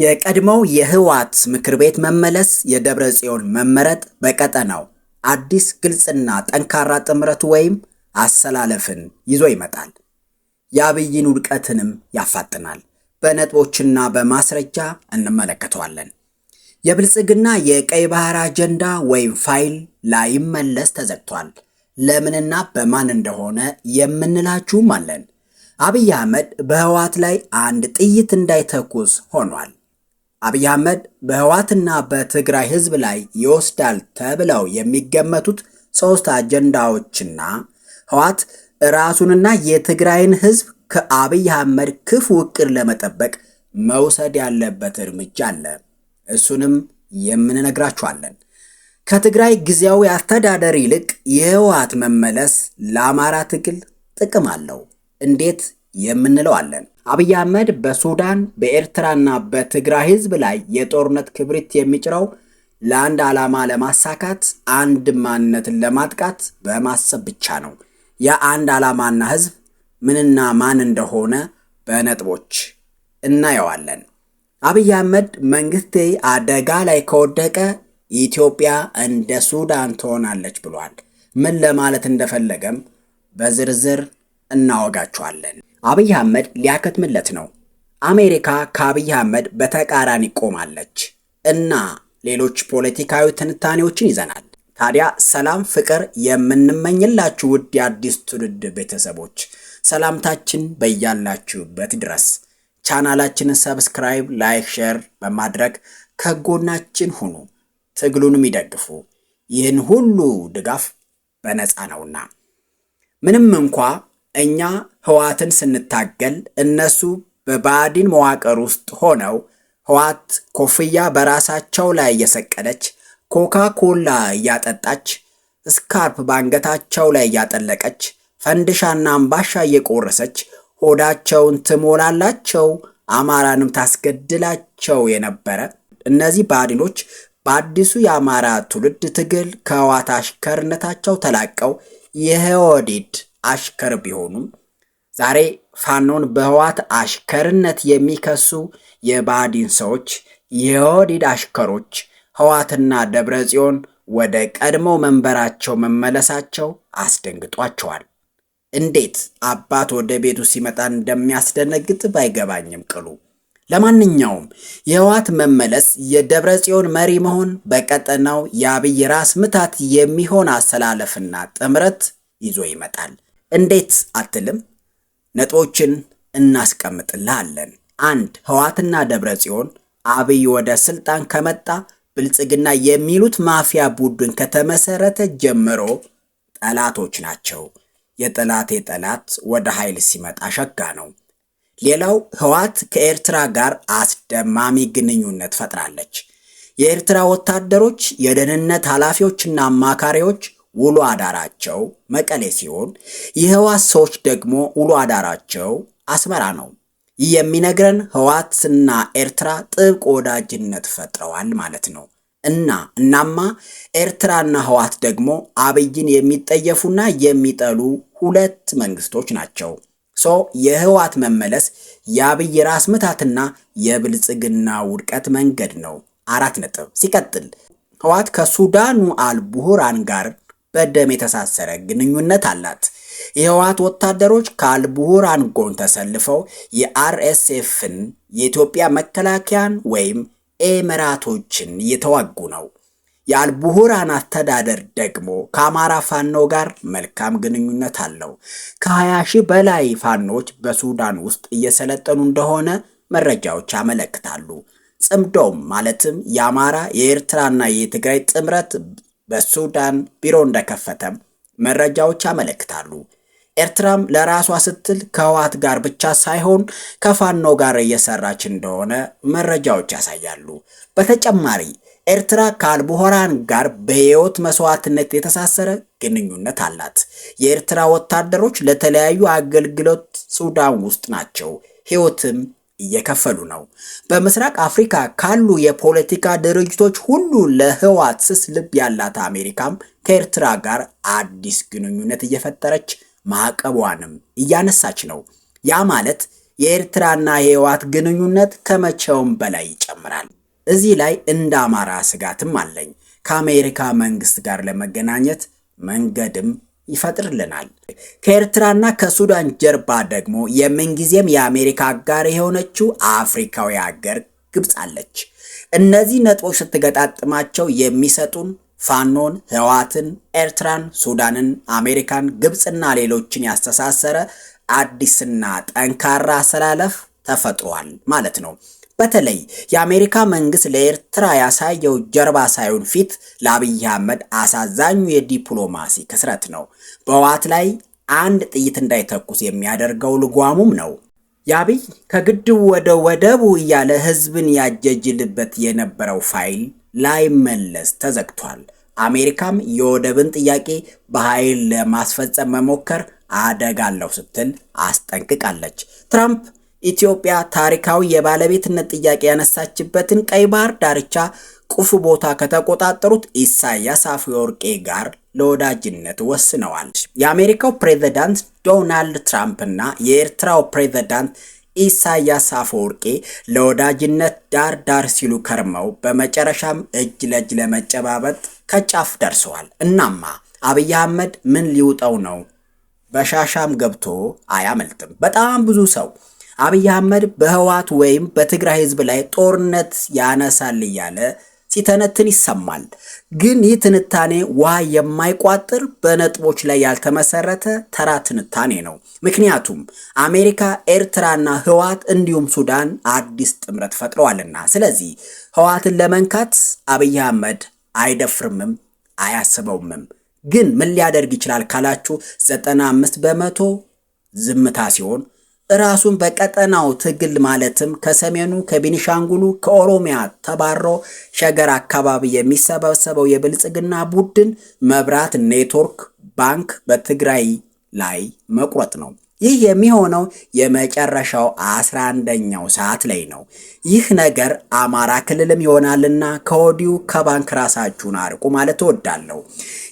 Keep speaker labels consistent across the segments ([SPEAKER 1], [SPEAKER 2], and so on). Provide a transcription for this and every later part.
[SPEAKER 1] የቀድሞው የህወሓት ምክር ቤት መመለስ፣ የደብረ ጽዮን መመረጥ በቀጠናው አዲስ ግልጽና ጠንካራ ጥምረት ወይም አሰላለፍን ይዞ ይመጣል። የአብይን ውድቀትንም ያፋጥናል። በነጥቦችና በማስረጃ እንመለከተዋለን። የብልጽግና የቀይ ባህር አጀንዳ ወይም ፋይል ላይመለስ ተዘግቷል። ለምንና በማን እንደሆነ የምንላችሁም አለን። አብይ አህመድ በህወሓት ላይ አንድ ጥይት እንዳይተኩስ ሆኗል። አብይ አህመድ በህወሓትና በትግራይ ህዝብ ላይ ይወስዳል ተብለው የሚገመቱት 3 አጀንዳዎችና ህወሓት ራሱንና የትግራይን ህዝብ ከአብይ አህመድ ክፉ ዕቅድ ለመጠበቅ መውሰድ ያለበት እርምጃ አለ። እሱንም የምንነግራችኋለን። ከትግራይ ጊዜያዊ አስተዳደር ይልቅ የህወሓት መመለስ ለአማራ ትግል ጥቅም አለው። እንዴት የምንለው አለን። አብይ አህመድ በሱዳን በኤርትራና በትግራይ ህዝብ ላይ የጦርነት ክብሪት የሚጭረው ለአንድ ዓላማ ለማሳካት አንድ ማንነትን ለማጥቃት በማሰብ ብቻ ነው። ያ አንድ ዓላማና ህዝብ ምንና ማን እንደሆነ በነጥቦች እናየዋለን። አብይ አህመድ መንግስቴ አደጋ ላይ ከወደቀ ኢትዮጵያ እንደ ሱዳን ትሆናለች ብሏል። ምን ለማለት እንደፈለገም በዝርዝር እናወጋቸዋለን። አብይ አህመድ ሊያከትምለት ነው። አሜሪካ ከአብይ አህመድ በተቃራኒ ቆማለች እና ሌሎች ፖለቲካዊ ትንታኔዎችን ይዘናል። ታዲያ ሰላም ፍቅር የምንመኝላችሁ ውድ የአዲስ ትውልድ ቤተሰቦች ሰላምታችን በያላችሁበት ድረስ። ቻናላችንን ሰብስክራይብ፣ ላይክ፣ ሼር በማድረግ ከጎናችን ሁኑ፣ ትግሉንም ይደግፉ። ይህን ሁሉ ድጋፍ በነፃ ነውና። ምንም እንኳ እኛ ህወሓትን ስንታገል እነሱ በባዕዲን መዋቅር ውስጥ ሆነው ህወሓት ኮፍያ በራሳቸው ላይ እየሰቀለች፣ ኮካ ኮላ እያጠጣች፣ ስካርፕ ባንገታቸው ላይ እያጠለቀች፣ ፈንድሻና አምባሻ እየቆረሰች ሆዳቸውን ትሞላላቸው፣ አማራንም ታስገድላቸው የነበረ እነዚህ ባዕዲኖች በአዲሱ የአማራ ትውልድ ትግል ከህወሓት አሽከርነታቸው ተላቀው የህወሓት አሽከር ቢሆኑም ዛሬ ፋኖን በህወሓት አሽከርነት የሚከሱ የባዕዲን ሰዎች የህወሓት አሽከሮች ህወሓትና ደብረ ጽዮን ወደ ቀድሞ መንበራቸው መመለሳቸው አስደንግጧቸዋል። እንዴት አባት ወደ ቤቱ ሲመጣ እንደሚያስደነግጥ ባይገባኝም ቅሉ። ለማንኛውም የህወሓት መመለስ የደብረ ጽዮን መሪ መሆን በቀጠናው የአብይ ራስ ምታት የሚሆን አሰላለፍና ጥምረት ይዞ ይመጣል። እንዴት አትልም? ነጥቦችን እናስቀምጥልሃለን። 1. ህወሓትና ደብረ ጽዮን አብይ ወደ ስልጣን ከመጣ ብልጽግና የሚሉት ማፊያ ቡድን ከተመሰረተ ጀምሮ ጠላቶች ናቸው። የጠላቴ ጠላት ወደ ኃይል ሲመጣ ሸጋ ነው። ሌላው ህወሓት ከኤርትራ ጋር አስደማሚ ግንኙነት ፈጥራለች። የኤርትራ ወታደሮች፣ የደህንነት ኃላፊዎችና አማካሪዎች ውሎ አዳራቸው መቀሌ ሲሆን የህወሓት ሰዎች ደግሞ ውሎ አዳራቸው አስመራ ነው። ይህ የሚነግረን ህወሓትና ኤርትራ ጥብቅ ወዳጅነት ፈጥረዋል ማለት ነው። እናማ ኤርትራና ህወሓት ደግሞ አብይን የሚጠየፉና የሚጠሉ ሁለት መንግስቶች ናቸው። የህወሓት መመለስ የአብይ ራስ ምታትና የብልጽግና ውድቀት መንገድ ነው። 4 ነጥብ። ሲቀጥል ህወሓት ከሱዳኑ አልቡርሃን ጋር በደም የተሳሰረ ግንኙነት አላት። የህወሓት ወታደሮች ከአልቡርሃን ጎን ተሰልፈው የአርኤስኤፍን የኢትዮጵያ መከላከያን ወይም ኤምራቶችን እየተዋጉ ነው። የአልቡርሃን አስተዳደር ደግሞ ከአማራ ፋኖ ጋር መልካም ግንኙነት አለው። ከ20 ሺህ በላይ ፋኖች በሱዳን ውስጥ እየሰለጠኑ እንደሆነ መረጃዎች ያመለክታሉ። ጽምዶም ማለትም የአማራ የኤርትራና የትግራይ ጥምረት በሱዳን ቢሮ እንደከፈተም መረጃዎች ያመለክታሉ። ኤርትራም ለራሷ ስትል ከህወሓት ጋር ብቻ ሳይሆን ከፋኖ ጋር እየሰራች እንደሆነ መረጃዎች ያሳያሉ። በተጨማሪ ኤርትራ ከአልቡርሃን ጋር በህይወት መስዋዕትነት የተሳሰረ ግንኙነት አላት። የኤርትራ ወታደሮች ለተለያዩ አገልግሎት ሱዳን ውስጥ ናቸው፣ ህይወትም እየከፈሉ ነው። በምስራቅ አፍሪካ ካሉ የፖለቲካ ድርጅቶች ሁሉ ለህወሓት ስስ ልብ ያላት አሜሪካም ከኤርትራ ጋር አዲስ ግንኙነት እየፈጠረች ማዕቀቧንም እያነሳች ነው። ያ ማለት የኤርትራና የህወሓት ግንኙነት ከመቼውም በላይ ይጨምራል። እዚህ ላይ እንደ አማራ ስጋትም አለኝ። ከአሜሪካ መንግስት ጋር ለመገናኘት መንገድም ይፈጥርልናል። ከኤርትራና ከሱዳን ጀርባ ደግሞ የምንጊዜም የአሜሪካ አጋር የሆነችው አፍሪካዊ ሀገር ግብፅ አለች። እነዚህ ነጥቦች ስትገጣጥማቸው የሚሰጡን ፋኖን፣ ህወሓትን፣ ኤርትራን፣ ሱዳንን፣ አሜሪካን፣ ግብፅና ሌሎችን ያስተሳሰረ አዲስና ጠንካራ አሰላለፍ ተፈጥሯል ማለት ነው። በተለይ የአሜሪካ መንግስት ለኤርትራ ያሳየው ጀርባ ሳይሆን ፊት ለአብይ አህመድ አሳዛኙ የዲፕሎማሲ ክስረት ነው። በህወሓት ላይ አንድ ጥይት እንዳይተኩስ የሚያደርገው ልጓሙም ነው። የአብይ ከግድቡ ወደ ወደቡ እያለ ህዝብን ያጀጅልበት የነበረው ፋይል ላይመለስ ተዘግቷል። አሜሪካም የወደብን ጥያቄ በኃይል ለማስፈጸም መሞከር አደጋ አለው ስትል አስጠንቅቃለች። ትራምፕ ኢትዮጵያ ታሪካዊ የባለቤትነት ጥያቄ ያነሳችበትን ቀይ ባህር ዳርቻ ቁልፍ ቦታ ከተቆጣጠሩት ኢሳያስ አፈወርቄ ጋር ለወዳጅነት ወስነዋል። የአሜሪካው ፕሬዝዳንት ዶናልድ ትራምፕ እና የኤርትራው ፕሬዝዳንት ኢሳያስ አፈወርቄ ለወዳጅነት ዳር ዳር ሲሉ ከርመው በመጨረሻም እጅ ለእጅ ለመጨባበጥ ከጫፍ ደርሰዋል። እናማ አብይ አህመድ ምን ሊውጠው ነው? በሻሻም ገብቶ አያመልጥም። በጣም ብዙ ሰው አብይ አህመድ በህወሓት ወይም በትግራይ ህዝብ ላይ ጦርነት ያነሳል እያለ ሲተነትን ይሰማል። ግን ይህ ትንታኔ ውሃ የማይቋጥር በነጥቦች ላይ ያልተመሰረተ ተራ ትንታኔ ነው። ምክንያቱም አሜሪካ፣ ኤርትራና ህወሓት እንዲሁም ሱዳን አዲስ ጥምረት ፈጥረዋልና። ስለዚህ ህወሓትን ለመንካት አብይ አህመድ አይደፍርምም አያስበውምም። ግን ምን ሊያደርግ ይችላል ካላችሁ 95 በመቶ ዝምታ ሲሆን ራሱን በቀጠናው ትግል ማለትም ከሰሜኑ፣ ከቤኒሻንጉሉ፣ ከኦሮሚያ ተባሮ ሸገር አካባቢ የሚሰበሰበው የብልጽግና ቡድን መብራት፣ ኔትወርክ፣ ባንክ በትግራይ ላይ መቁረጥ ነው። ይህ የሚሆነው የመጨረሻው 11ኛው ሰዓት ላይ ነው። ይህ ነገር አማራ ክልልም ይሆናልና ከወዲሁ ከባንክ ራሳችሁን አርቁ ማለት እወዳለሁ።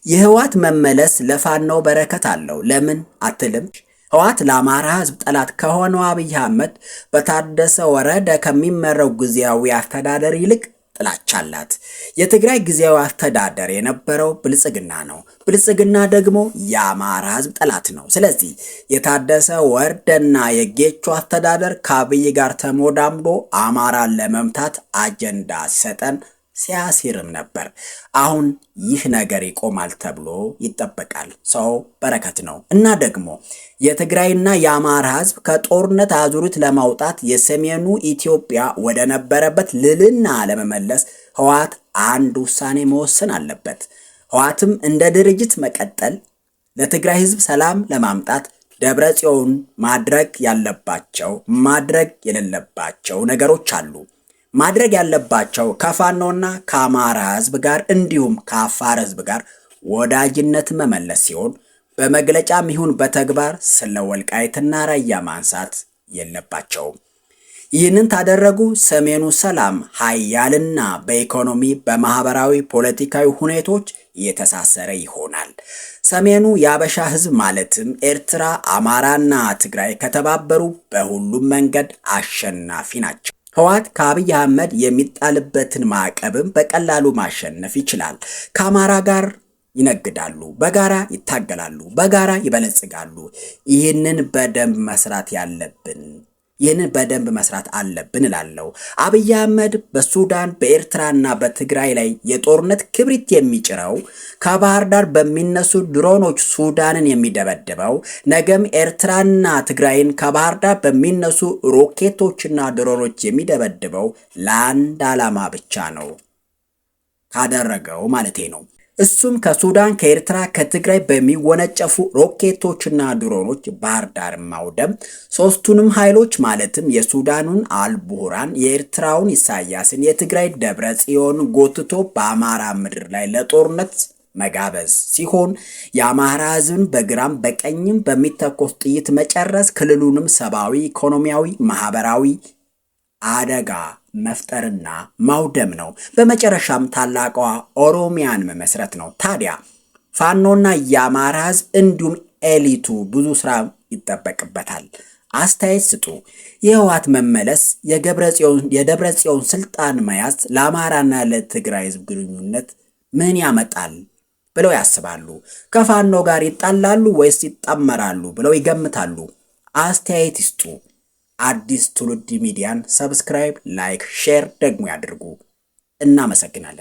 [SPEAKER 1] የህወሓት መመለስ ለፋኖው በረከት አለው። ለምን አትልም? ህወሓት ለአማራ ህዝብ ጠላት ከሆነው አብይ አህመድ በታደሰ ወረደ ከሚመራው ጊዜያዊ አስተዳደር ይልቅ ጥላቻ አላት። የትግራይ ጊዜያዊ አስተዳደር የነበረው ብልጽግና ነው። ብልጽግና ደግሞ የአማራ ህዝብ ጠላት ነው። ስለዚህ የታደሰ ወረደና የጌቾ አስተዳደር ከአብይ ጋር ተሞዳምዶ አማራን ለመምታት አጀንዳ ሲሰጠን ሲያሲርም ነበር። አሁን ይህ ነገር ይቆማል ተብሎ ይጠበቃል። ሰው በረከት ነው እና ደግሞ የትግራይና የአማራ ህዝብ ከጦርነት አዙሪት ለማውጣት የሰሜኑ ኢትዮጵያ ወደ ነበረበት ልዕልና ለመመለስ ህወሓት አንድ ውሳኔ መወሰን አለበት። ህወሓትም እንደ ድርጅት መቀጠል፣ ለትግራይ ህዝብ ሰላም ለማምጣት ደብረ ጽዮን ማድረግ ያለባቸው ማድረግ የሌለባቸው ነገሮች አሉ። ማድረግ ያለባቸው ከፋኖና ከአማራ ህዝብ ጋር እንዲሁም ከአፋር ህዝብ ጋር ወዳጅነት መመለስ ሲሆን በመግለጫም ይሁን በተግባር ስለ ወልቃይትና ራያ ማንሳት የለባቸውም። ይህንን ታደረጉ ሰሜኑ ሰላም ኃያልና በኢኮኖሚ በማህበራዊ ፖለቲካዊ ሁኔታዎች የተሳሰረ ይሆናል። ሰሜኑ የአበሻ ህዝብ ማለትም ኤርትራ፣ አማራና ትግራይ ከተባበሩ በሁሉም መንገድ አሸናፊ ናቸው። ህወሓት ከአብይ አህመድ የሚጣልበትን ማዕቀብም በቀላሉ ማሸነፍ ይችላል። ከአማራ ጋር ይነግዳሉ፣ በጋራ ይታገላሉ፣ በጋራ ይበለጽጋሉ። ይህንን በደንብ መስራት አለብን እላለሁ። አብይ አህመድ በሱዳን በኤርትራና በትግራይ ላይ የጦርነት ክብሪት የሚጭረው ከባህር ዳር በሚነሱ ድሮኖች ሱዳንን የሚደበድበው ነገም ኤርትራና ትግራይን ከባህር ዳር በሚነሱ ሮኬቶችና ድሮኖች የሚደበድበው ለአንድ ዓላማ ብቻ ነው ካደረገው ማለቴ ነው። እሱም ከሱዳን ከኤርትራ ከትግራይ በሚወነጨፉ ሮኬቶችና ድሮኖች ባህር ዳር ማውደም፣ ሶስቱንም ኃይሎች ማለትም የሱዳኑን አልቡርሃን፣ የኤርትራውን ኢሳያስን፣ የትግራይ ደብረ ጽዮን ጎትቶ በአማራ ምድር ላይ ለጦርነት መጋበዝ ሲሆን የአማራ ህዝብን በግራም በቀኝም በሚተኮስ ጥይት መጨረስ፣ ክልሉንም ሰብአዊ፣ ኢኮኖሚያዊ፣ ማህበራዊ አደጋ መፍጠርና ማውደም ነው። በመጨረሻም ታላቋ ኦሮሚያን መመስረት ነው። ታዲያ ፋኖና የአማራ ህዝብ እንዲሁም ኤሊቱ ብዙ ስራ ይጠበቅበታል። አስተያየት ስጡ። የህወሓት መመለስ የደብረጽዮን ስልጣን መያዝ ለአማራና ለትግራይ ህዝብ ግንኙነት ምን ያመጣል ብለው ያስባሉ? ከፋኖ ጋር ይጣላሉ ወይስ ይጣመራሉ ብለው ይገምታሉ? አስተያየት ይስጡ። አዲስ ትውልድ ሚዲያን ሰብስክራይብ፣ ላይክ፣ ሼር ደግሞ ያድርጉ። እናመሰግናለን።